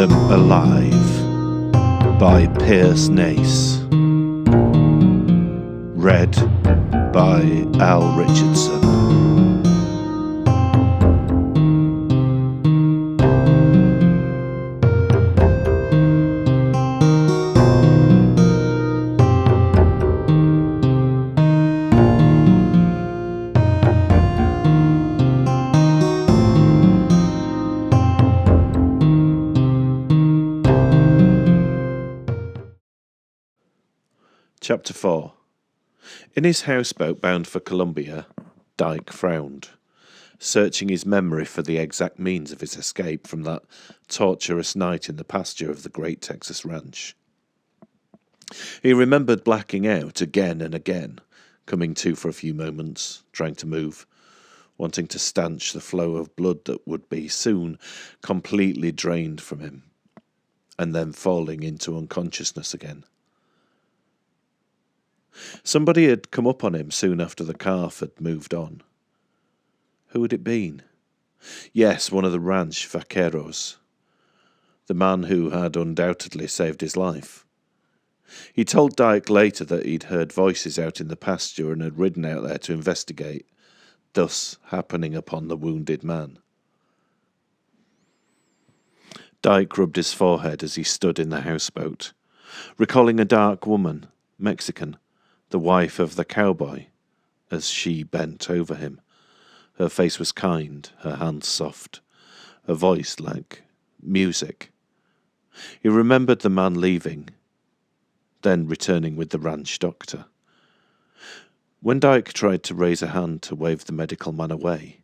Them Alive by Nace. Read by Al Richardson. Chapter 4. In his houseboat bound for Colombia, Dyke frowned, searching his memory for the exact means of his escape from that torturous night in the pasture of the great Texas ranch. He remembered blacking out again and again, coming to for a few moments, trying to move, wanting to stanch the flow of blood that would be soon completely drained from him, and then falling into unconsciousness again. Somebody had come up on him soon after the calf had moved on. Who had it been? Yes, one of the ranch vaqueros, the man who had undoubtedly saved his life. He told Dyke later that he'd heard voices out in the pasture and had ridden out there to investigate, thus happening upon the wounded man. Dyke rubbed his forehead as he stood in the houseboat, recalling a dark woman, Mexican, the wife of the cowboy, as she bent over him. Her face was kind, her hands soft, her voice like music. He remembered the man leaving, then returning with the ranch doctor. When Dyke tried to raise a hand to wave the medical man away,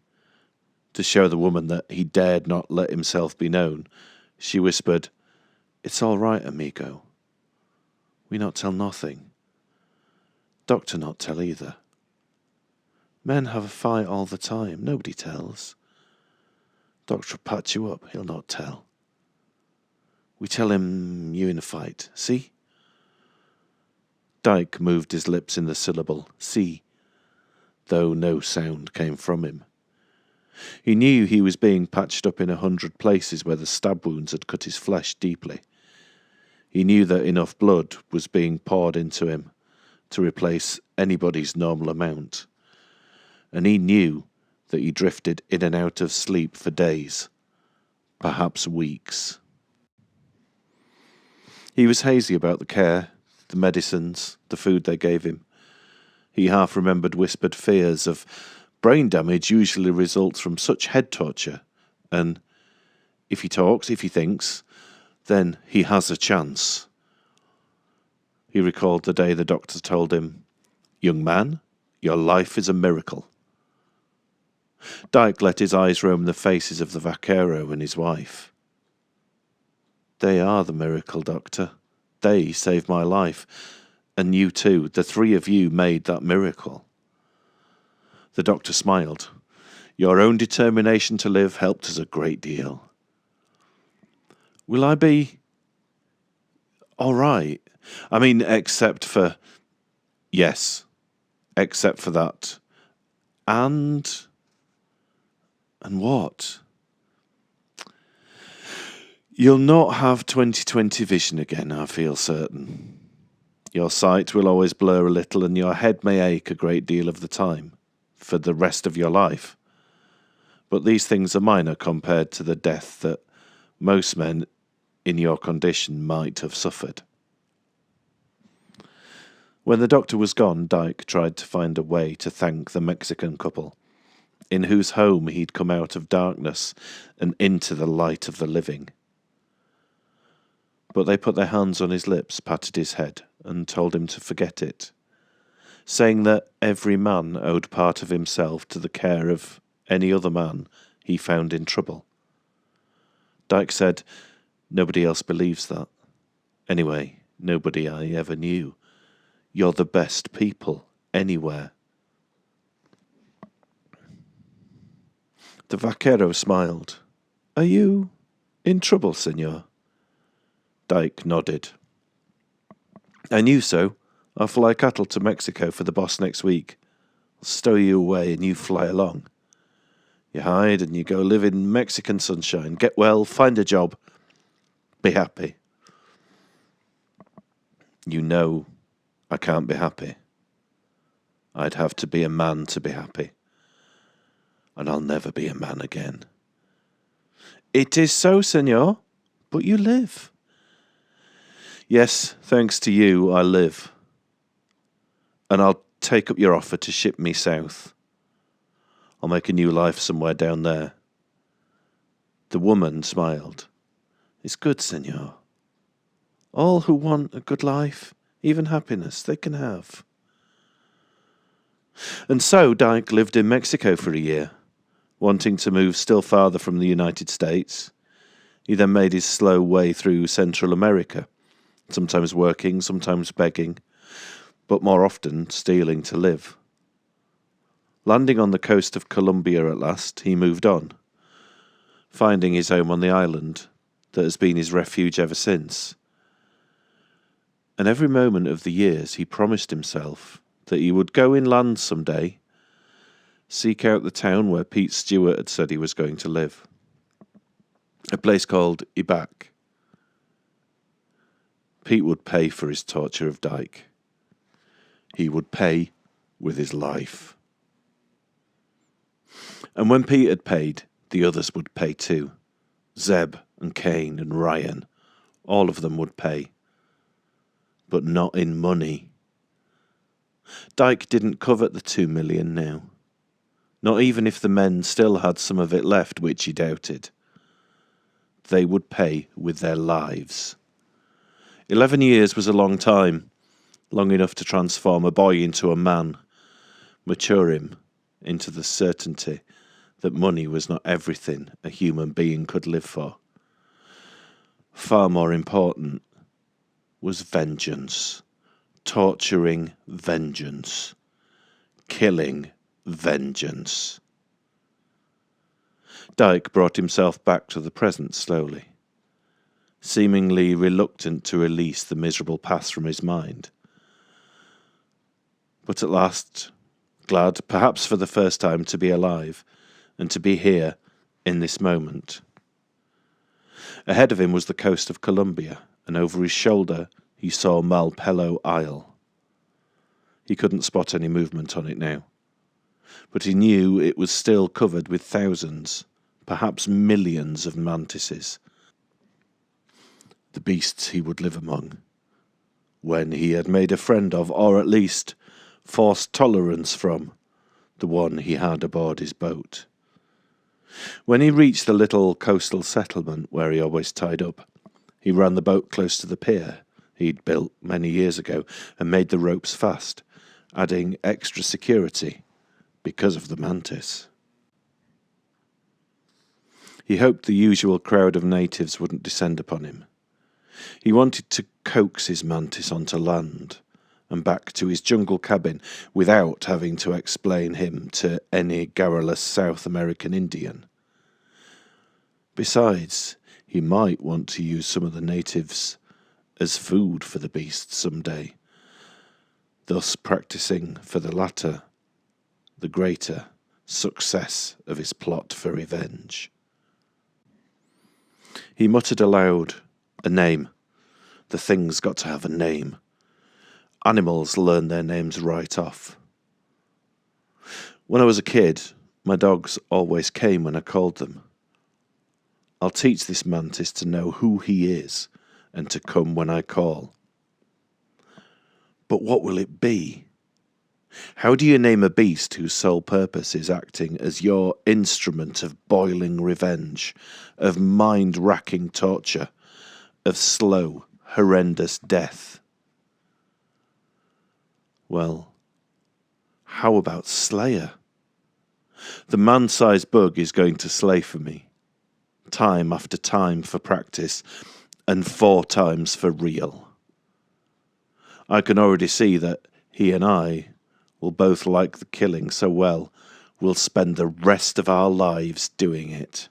to show the woman that he dared not let himself be known, she whispered, "It's all right, amigo. We not tell nothing. Doctor not tell either. Men have a fight all the time. Nobody tells. Doctor'll patch you up. He'll not tell. We tell him you in a fight. See?" Dyke moved his lips in the syllable "see," though no sound came from him. He knew he was being patched up in 100 places where the stab wounds had cut his flesh deeply. He knew that enough blood was being poured into him to replace anybody's normal amount, and he knew that he drifted in and out of sleep for days, perhaps weeks. He was hazy about the care, the medicines, the food they gave him. He half remembered whispered fears of brain damage usually results from such head torture, and if he talks, if he thinks, then he has a chance. He recalled the day the doctor told him, "Young man, your life is a miracle." Dyke let his eyes roam the faces of the vaquero and his wife. "They are the miracle, Doctor. They saved my life. And you too, the three of you made that miracle." The doctor smiled. "Your own determination to live helped us a great deal." "Will I be all right? I mean, except for..." "Yes, except for that. And what?" "You'll not have 20/20 vision again, I feel certain. Your sight will always blur a little and your head may ache a great deal of the time, for the rest of your life. But these things are minor compared to the death that most men in your condition might have suffered." When the doctor was gone, Dyke tried to find a way to thank the Mexican couple, in whose home he'd come out of darkness and into the light of the living. But they put their hands on his lips, patted his head, and told him to forget it, saying that every man owed part of himself to the care of any other man he found in trouble. Dyke said, "Nobody else believes that. Anyway, nobody I ever knew. You're the best people anywhere." The vaquero smiled. "Are you in trouble, senor?" Dyke nodded. "I knew so. I'll fly cattle to Mexico for the boss next week. I'll stow you away and you fly along. You hide and you go live in Mexican sunshine. Get well, find a job. Be happy. You know I can't be happy. I'd have to be a man to be happy. And I'll never be a man again. It is so, senor, but you live. Yes, thanks to you, I live. And I'll take up your offer to ship me south. I'll make a new life somewhere down there. The woman smiled. It's good, senor. All who want a good life, even happiness, they can have. And so Dyke lived in Mexico for a year, wanting to move still farther from the United States. He then made his slow way through Central America, sometimes working, sometimes begging, but more often stealing to live. Landing on the coast of Colombia at last, he moved on, finding his home on the island that has been his refuge ever since. And every moment of the years he promised himself that he would go inland someday, seek out the town where Pete Stewart had said he was going to live. A place called Ibac. Pete would pay for his torture of Dyke. He would pay with his life. And when Pete had paid, the others would pay too. Zeb and Kane and Ryan, all of them would pay. But not in money. Dyke didn't covet the 2 million now. Not even if the men still had some of it left, which he doubted. They would pay with their lives. 11 years was a long time, long enough to transform a boy into a man, mature him into the certainty that money was not everything a human being could live for. Far more important was vengeance, torturing vengeance, killing vengeance. Dyke brought himself back to the present slowly, seemingly reluctant to release the miserable past from his mind. But at last, glad, perhaps for the first time, to be alive and to be here in this moment. Ahead of him was the coast of Colombia, and over his shoulder he saw Malpelo Isle. He couldn't spot any movement on it now, but he knew it was still covered with thousands, perhaps millions of mantises. The beasts he would live among, when he had made a friend of, or at least forced tolerance from, the one he had aboard his boat. When he reached the little coastal settlement where he always tied up, he ran the boat close to the pier he'd built many years ago and made the ropes fast, adding extra security because of the mantis. He hoped the usual crowd of natives wouldn't descend upon him. He wanted to coax his mantis onto land and back to his jungle cabin without having to explain him to any garrulous South American Indian. Besides, he might want to use some of the natives as food for the beast someday, thus practicing for the latter the greater success of his plot for revenge. He muttered aloud, "A name. The thing's got to have a name. Animals learn their names right off. When I was a kid, my dogs always came when I called them. I'll teach this mantis to know who he is and to come when I call. But what will it be? How do you name a beast whose sole purpose is acting as your instrument of boiling revenge, of mind-racking torture, of slow, horrendous death? Well, how about Slayer? The man-sized bug is going to slay for me, time after time for practice, and 4 times for real. I can already see that he and I will both like the killing so well we'll spend the rest of our lives doing it.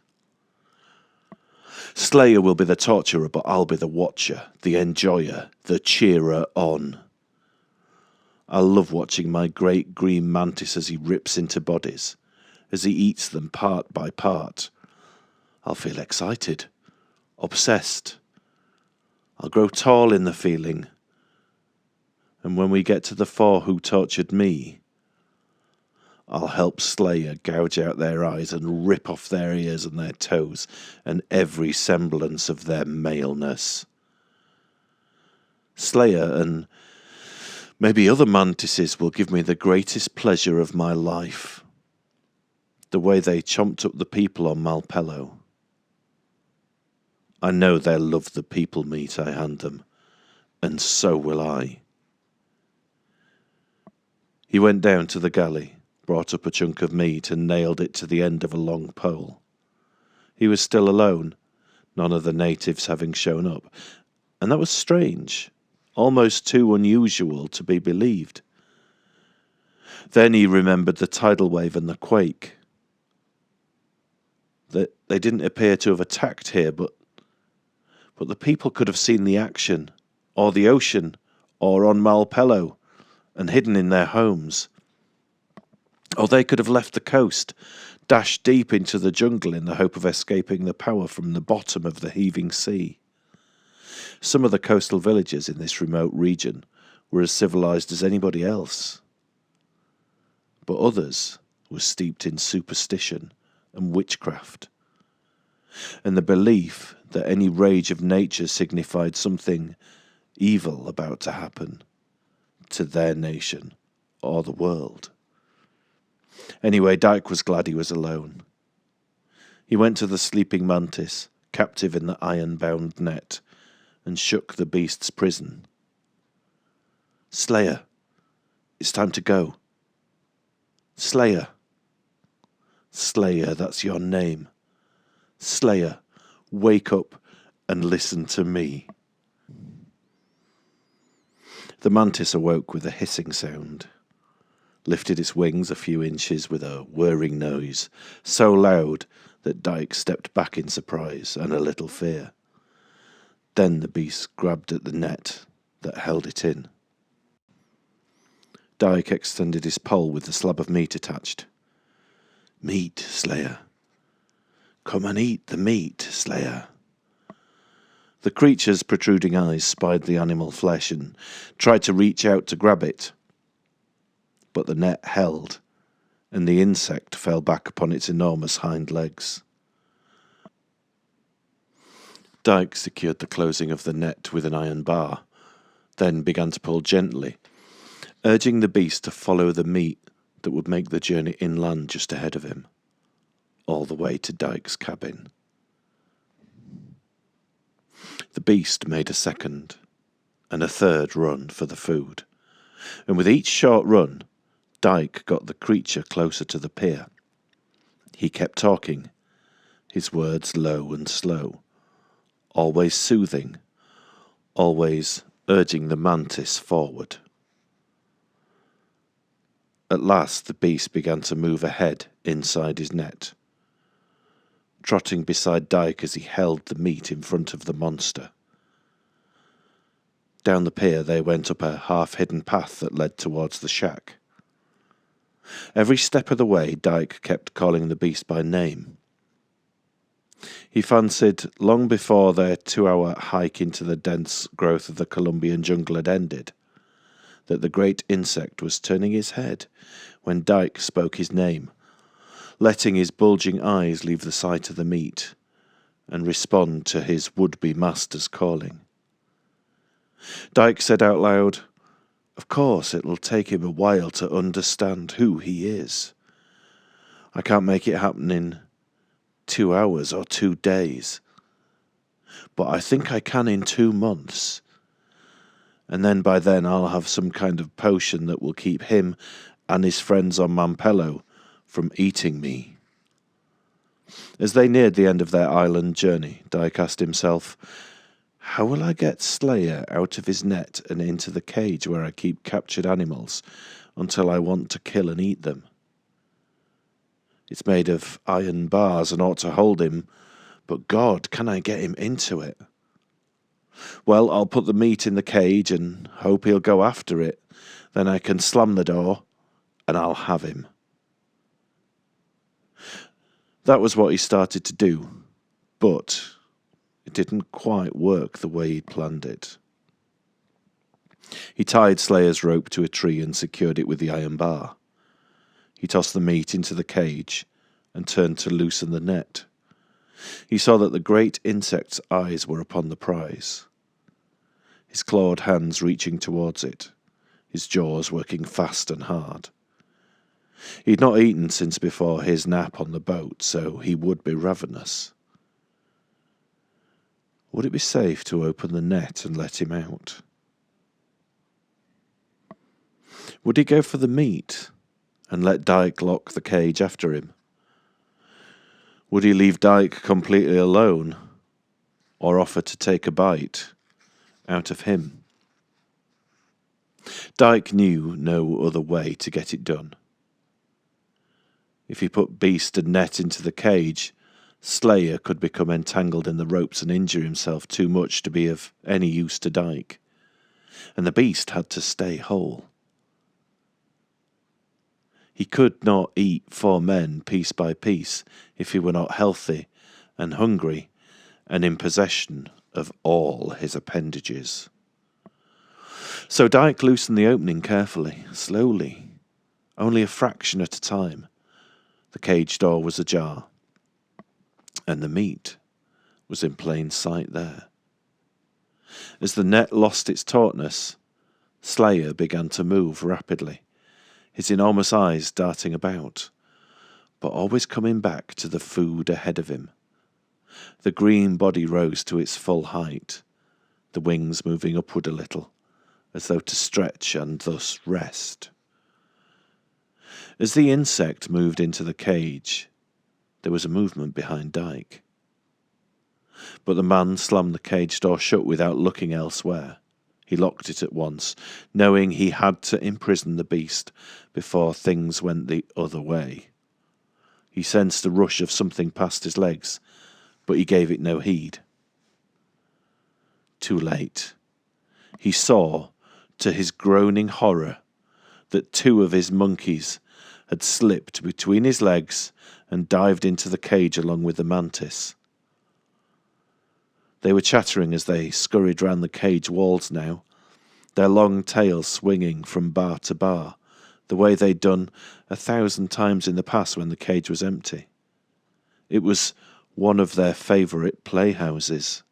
Slayer will be the torturer, but I'll be the watcher, the enjoyer, the cheerer on. I love watching my great green mantis as he rips into bodies, as he eats them part by part. I'll feel excited, obsessed, I'll grow tall in the feeling, and when we get to the 4 who tortured me, I'll help Slayer gouge out their eyes and rip off their ears and their toes and every semblance of their maleness. Slayer and maybe other mantises will give me the greatest pleasure of my life. The way they chomped up the people on Malpelo. I know they'll love the people meat I hand them, and so will I. He went down to the galley, brought up a chunk of meat and nailed it to the end of a long pole. He was still alone, none of the natives having shown up, and that was strange, almost too unusual to be believed. Then he remembered the tidal wave and the quake. They didn't appear to have attacked here, but the people could have seen the action, or the ocean, or on Malpelo, and hidden in their homes. Or they could have left the coast, dashed deep into the jungle in the hope of escaping the power from the bottom of the heaving sea. Some of the coastal villages in this remote region were as civilized as anybody else, but others were steeped in superstition and witchcraft, and the belief that any rage of nature signified something evil about to happen to their nation or the world. Anyway, Dyke was glad he was alone. He went to the sleeping mantis, captive in the iron-bound net, and shook the beast's prison. Slayer, it's time to go. Slayer. Slayer, that's your name. Slayer, wake up and listen to me. The mantis awoke with a hissing sound, lifted its wings a few inches with a whirring noise, so loud that Dyke stepped back in surprise and a little fear. Then the beast grabbed at the net that held it in. Dyke extended his pole with the slab of meat attached. Meat, Slayer. Come and eat the meat, Slayer. The creature's protruding eyes spied the animal flesh and tried to reach out to grab it. But the net held, and the insect fell back upon its enormous hind legs. Dyke secured the closing of the net with an iron bar, then began to pull gently, urging the beast to follow the meat that would make the journey inland just ahead of him, all the way to Dyke's cabin. The beast made a second and a third run for the food, and with each short run, Dyke got the creature closer to the pier. He kept talking, his words low and slow, always soothing, always urging the mantis forward. At last the beast began to move ahead inside his net, trotting beside Dyke as he held the meat in front of the monster. Down the pier they went up a half-hidden path that led towards the shack. Every step of the way Dyke kept calling the beast by name. He fancied, long before their 2-hour hike into the dense growth of the Colombian jungle had ended, that the great insect was turning his head when Dyke spoke his name, letting his bulging eyes leave the sight of the meat and respond to his would-be master's calling. Dyke said out loud, "Of course it'll take him a while to understand who he is. I can't make it happen in 2 hours or 2 days. But I think I can in 2 months. And then by then I'll have some kind of potion that will keep him and his friends on Malpelo from eating me." As they neared the end of their island journey, Dyke asked himself, "How will I get Slayer out of his net and into the cage where I keep captured animals until I want to kill and eat them? It's made of iron bars and ought to hold him, but God, can I get him into it? Well, I'll put the meat in the cage and hope he'll go after it. Then I can slam the door and I'll have him." That was what he started to do, but It didn't quite work the way he'd planned it. He tied Slayer's rope to a tree and secured it with the iron bar. He tossed the meat into the cage and turned to loosen the net. He saw that the great insect's eyes were upon the prize, his clawed hands reaching towards it, his jaws working fast and hard. He'd not eaten since before his nap on the boat, so he would be ravenous. Would it be safe to open the net and let him out? Would he go for the meat and let Dyke lock the cage after him? Would he leave Dyke completely alone, or offer to take a bite out of him? Dyke knew no other way to get it done. If he put beast and net into the cage, Slayer could become entangled in the ropes and injure himself too much to be of any use to Dyke, and the beast had to stay whole. He could not eat 4 men piece by piece if he were not healthy and hungry and in possession of all his appendages. So Dyke loosened the opening carefully, slowly, only a fraction at a time. The cage door was ajar, and the meat was in plain sight there. As the net lost its tautness, Slayer began to move rapidly, his enormous eyes darting about, but always coming back to the food ahead of him. The green body rose to its full height, the wings moving upward a little, as though to stretch and thus rest. As the insect moved into the cage, there was a movement behind Dyke. But the man slammed the cage door shut without looking elsewhere. He locked it at once, knowing he had to imprison the beast before things went the other way. He sensed a rush of something past his legs, but he gave it no heed. Too late. He saw, to his groaning horror, that 2 of his monkeys had slipped between his legs and dived into the cage along with the mantis. They were chattering as they scurried round the cage walls now, their long tails swinging from bar to bar, the way they'd done 1,000 times in the past when the cage was empty. It was one of their favourite playhouses.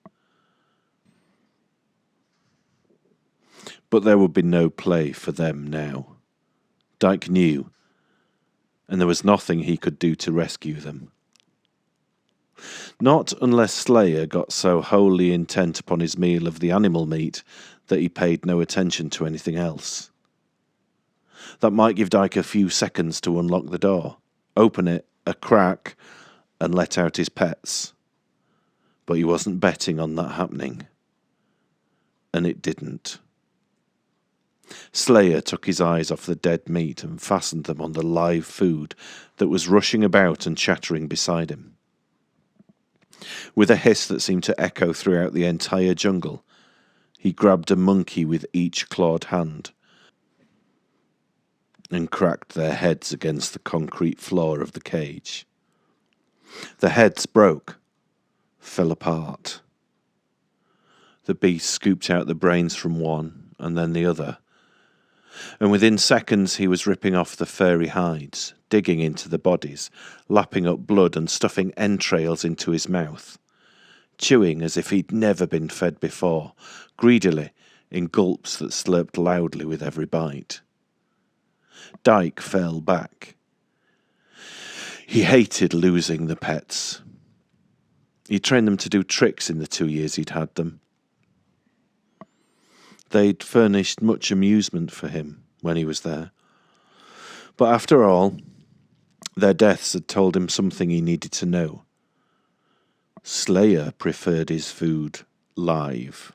But there would be no play for them now. Dyke knew, and there was nothing he could do to rescue them. Not unless Slayer got so wholly intent upon his meal of the animal meat that he paid no attention to anything else. That might give Dyke a few seconds to unlock the door, open it a crack, and let out his pets. But he wasn't betting on that happening. And it didn't. Slayer took his eyes off the dead meat and fastened them on the live food that was rushing about and chattering beside him. With a hiss that seemed to echo throughout the entire jungle, he grabbed a monkey with each clawed hand and cracked their heads against the concrete floor of the cage. The heads broke, fell apart. The beast scooped out the brains from one and then the other, and within seconds he was ripping off the furry hides, digging into the bodies, lapping up blood and stuffing entrails into his mouth, chewing as if he'd never been fed before, greedily, in gulps that slurped loudly with every bite. Dyke fell back. He hated losing the pets. He trained them to do tricks in the 2 years he'd had them. They'd furnished much amusement for him when he was there. But after all, their deaths had told him something he needed to know. Slayer preferred his food live.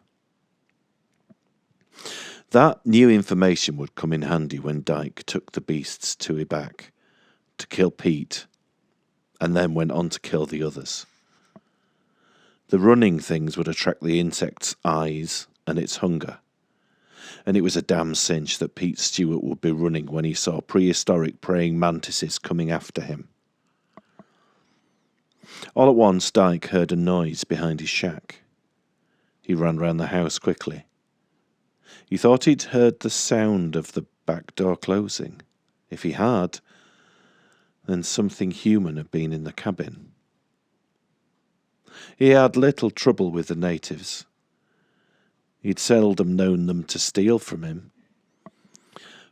That new information would come in handy when Dyke took the beasts to Ibak to kill Pete, and then went on to kill the others. The running things would attract the insect's eyes and its hunger, and it was a damn cinch that Pete Stewart would be running when he saw prehistoric praying mantises coming after him. All at once Dyke heard a noise behind his shack. He ran round the house quickly. He thought he'd heard the sound of the back door closing. If he had, then something human had been in the cabin. He had little trouble with the natives. He'd seldom known them to steal from him,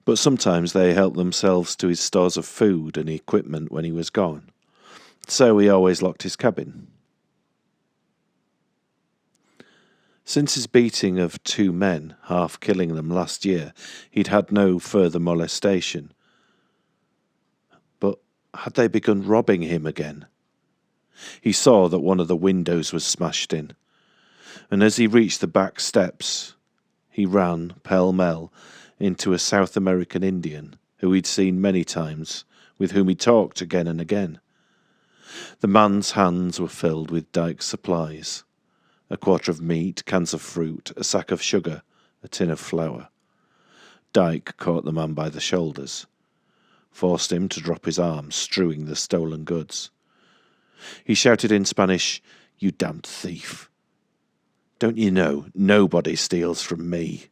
but sometimes they helped themselves to his stores of food and equipment when he was gone, so he always locked his cabin. Since his beating of 2 men, half killing them last year, he'd had no further molestation. But had they begun robbing him again? He saw that one of the windows was smashed in, and as he reached the back steps, he ran pell-mell into a South American Indian who he'd seen many times, with whom he talked again and again. The man's hands were filled with Dyke's supplies: a quarter of meat, cans of fruit, a sack of sugar, a tin of flour. Dyke caught the man by the shoulders, forced him to drop his arms, strewing the stolen goods. He shouted in Spanish, "You damned thief! Don't you know nobody steals from me?"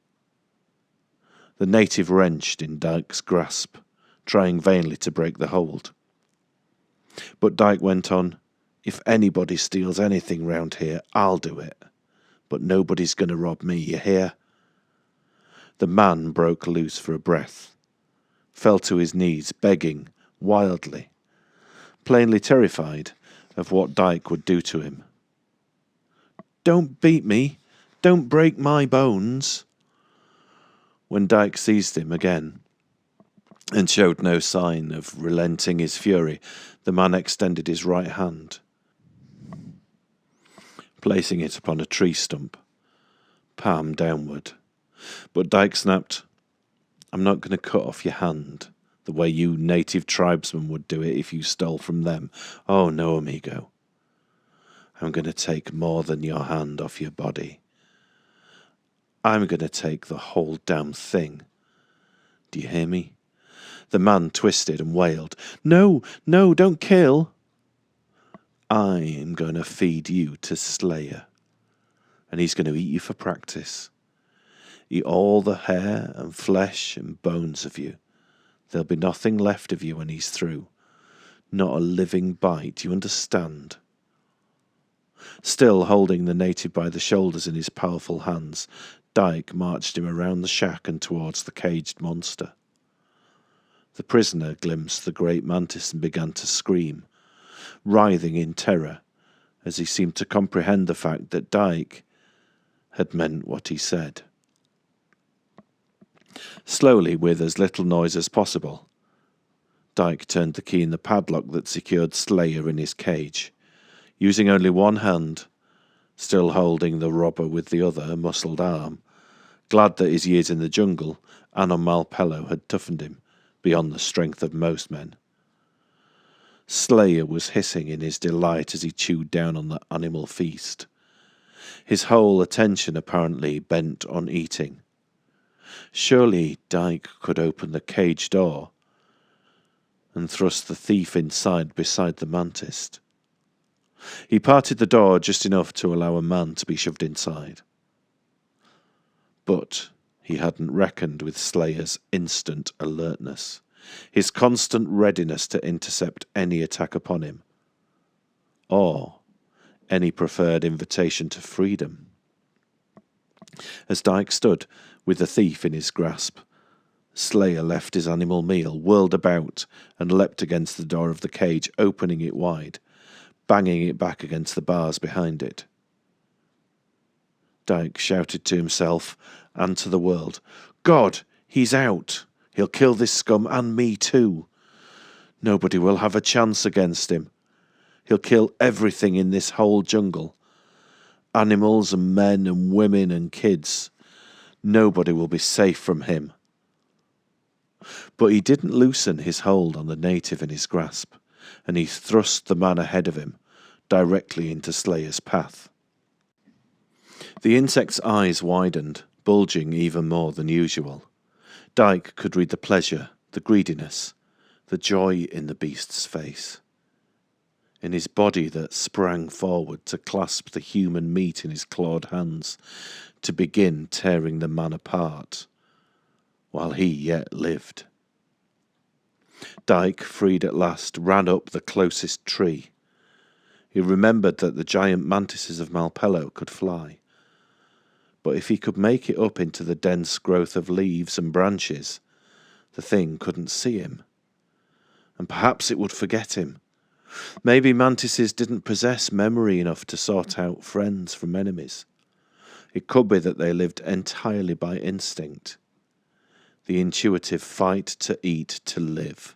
The native wrenched in Dyke's grasp, trying vainly to break the hold. But Dyke went on, "If anybody steals anything round here, I'll do it. But nobody's going to rob me, you hear?" The man broke loose for a breath, fell to his knees, begging wildly, plainly terrified of what Dyke would do to him. "Don't beat me! Don't break my bones!" When Dyke seized him again and showed no sign of relenting his fury, the man extended his right hand, placing it upon a tree stump, palm downward. But Dyke snapped, "I'm not going to cut off your hand the way you native tribesmen would do it if you stole from them. Oh no, amigo. I'm going to take more than your hand off your body. I'm going to take the whole damn thing. Do you hear me?" The man twisted and wailed, "No, no, don't kill." "I am going to feed you to Slayer, and he's going to eat you for practice. Eat all the hair and flesh and bones of you. There'll be nothing left of you when he's through. Not a living bite, you understand?" Still holding the native by the shoulders in his powerful hands, Dyke marched him around the shack and towards the caged monster. The prisoner glimpsed the great mantis and began to scream, writhing in terror as he seemed to comprehend the fact that Dyke had meant what he said. Slowly, with as little noise as possible, Dyke turned the key in the padlock that secured Slayer in his cage. Using only one hand, still holding the robber with the other muscled arm, glad that his years in the jungle and on Malpelo had toughened him beyond the strength of most men. Slayer was hissing in his delight as he chewed down on the animal feast, his whole attention apparently bent on eating. Surely Dyke could open the cage door and thrust the thief inside beside the mantis. He parted the door just enough to allow a man to be shoved inside. But he hadn't reckoned with Slayer's instant alertness, his constant readiness to intercept any attack upon him, or any preferred invitation to freedom. As Dyke stood with the thief in his grasp, Slayer left his animal meal, whirled about, and leapt against the door of the cage, opening it wide, banging it back against the bars behind it. Dyke shouted to himself and to the world, "God, he's out! He'll kill this scum and me too. Nobody will have a chance against him. He'll kill everything in this whole jungle. Animals and men and women and kids. Nobody will be safe from him." But he didn't loosen his hold on the native in his grasp, and he thrust the man ahead of him, directly into Slayer's path. The insect's eyes widened, bulging even more than usual. Dyke could read the pleasure, the greediness, the joy in the beast's face. in his body that sprang forward to clasp the human meat in his clawed hands, to begin tearing the man apart, while he yet lived. Dyke, freed at last, ran up the closest tree. He remembered that the giant mantises of Malpelo could fly, but if he could make it up into the dense growth of leaves and branches, the thing couldn't see him, and perhaps it would forget him. Maybe mantises didn't possess memory enough to sort out friends from enemies. It could be that they lived entirely by instinct, the intuitive fight to eat to live.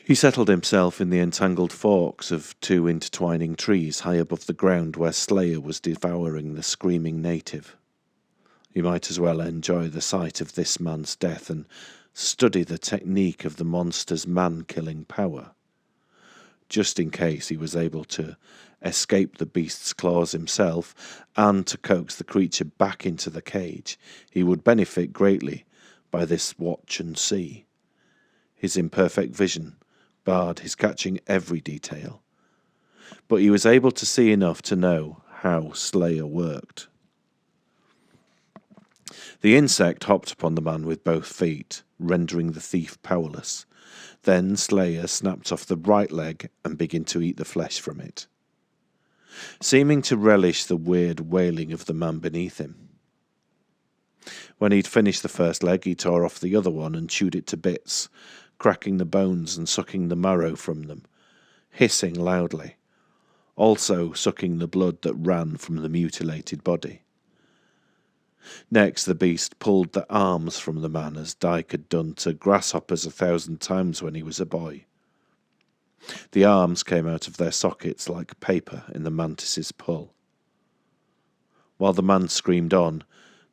He settled himself in the entangled forks of two intertwining trees high above the ground where Slayer was devouring the screaming native. He might as well enjoy the sight of this man's death and study the technique of the monster's man-killing power. Just in case he was able to escape the beast's claws himself and to coax the creature back into the cage, he would benefit greatly by this watch and see. His imperfect vision barred his catching every detail, but he was able to see enough to know how Slayer worked. The insect hopped upon the man with both feet, rendering the thief powerless. Then Slayer snapped off the right leg and began to eat the flesh from it, seeming to relish the weird wailing of the man beneath him. When he'd finished the first leg, he tore off the other one and chewed it to bits, cracking the bones and sucking the marrow from them, hissing loudly, also sucking the blood that ran from the mutilated body. Next, the beast pulled the arms from the man as Dyke had done to grasshoppers 1,000 times when he was a boy. The arms came out of their sockets like paper in the mantis's pull. While the man screamed on,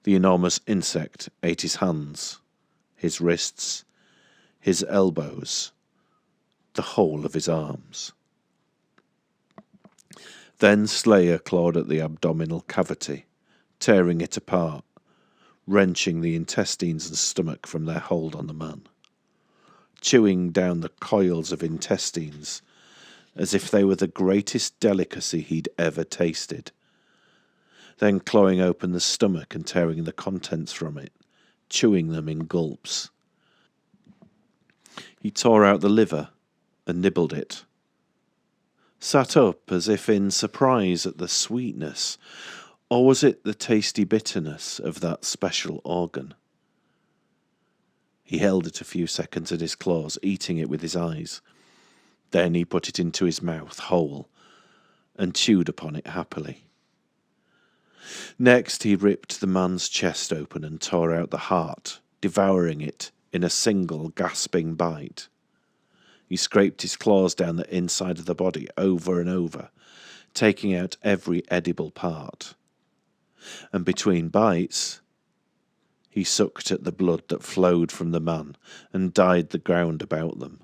the enormous insect ate his hands, his wrists, his elbows, the whole of his arms. Then Slayer clawed at the abdominal cavity, tearing it apart, wrenching the intestines and stomach from their hold on the man, chewing down the coils of intestines as if they were the greatest delicacy he'd ever tasted, then clawing open the stomach and tearing the contents from it, chewing them in gulps. He tore out the liver and nibbled it, sat up as if in surprise at the sweetness, or was it the tasty bitterness of that special organ? He held it a few seconds in his claws, eating it with his eyes. Then he put it into his mouth whole and chewed upon it happily. Next he ripped the man's chest open and tore out the heart, devouring it in a single gasping bite. He scraped his claws down the inside of the body over and over, taking out every edible part. And between bites, he sucked at the blood that flowed from the man and dyed the ground about them.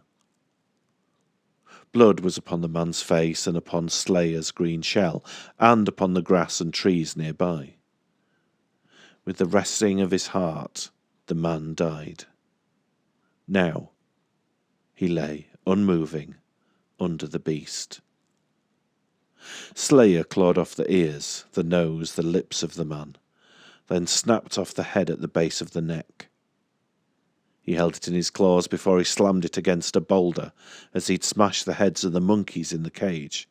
Blood was upon the man's face and upon Slayer's green shell, and upon the grass and trees nearby. With the resting of his heart, the man died. Now he lay, unmoving, under the beast. Slayer clawed off the ears, the nose, the lips of the man, then snapped off the head at the base of the neck. He held it in his claws before he slammed it against a boulder as he'd smashed the heads of the monkeys in the cage.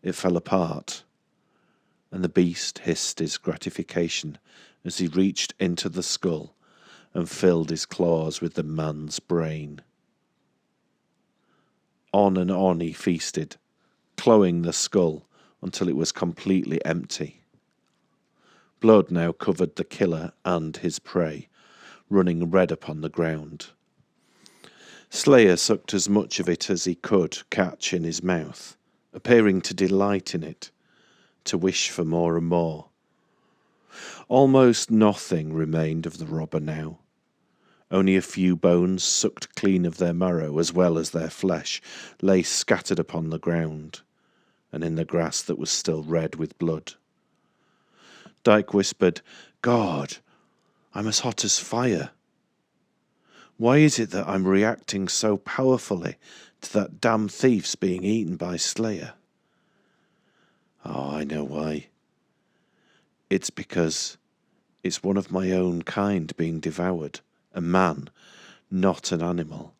It fell apart, and the beast hissed his gratification as he reached into the skull and filled his claws with the man's brain. On and on he feasted, clawing the skull until it was completely empty. Blood now covered the killer and his prey, running red upon the ground. Slayer sucked as much of it as he could catch in his mouth, appearing to delight in it, to wish for more and more. Almost nothing remained of the robber now. Only a few bones, sucked clean of their marrow as well as their flesh, lay scattered upon the ground, and in the grass that was still red with blood. Dyke whispered, "God, I'm as hot as fire." Why is it that I'm reacting so powerfully to that damn thief's being eaten by Slayer? Oh, I know why. It's because it's one of my own kind being devoured, a man, not an animal.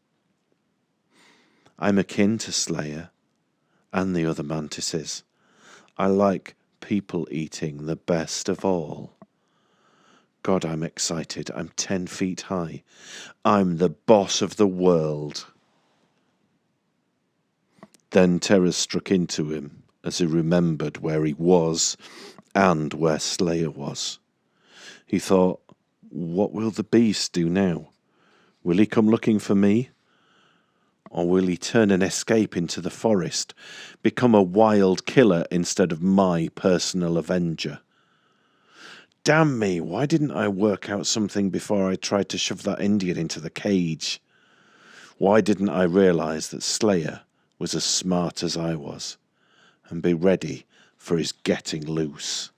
I'm akin to Slayer and the other mantises. I like people eating the best of all. God, I'm excited. I'm 10 feet high. I'm the boss of the world. Then terror struck into him as he remembered where he was and where Slayer was. He thought, what will the beast do now? Will he come looking for me? Or will he turn and escape into the forest, become a wild killer instead of my personal avenger? Damn me, why didn't I work out something before I tried to shove that Indian into the cage? Why didn't I realise that Slayer was as smart as I was and be ready for his getting loose?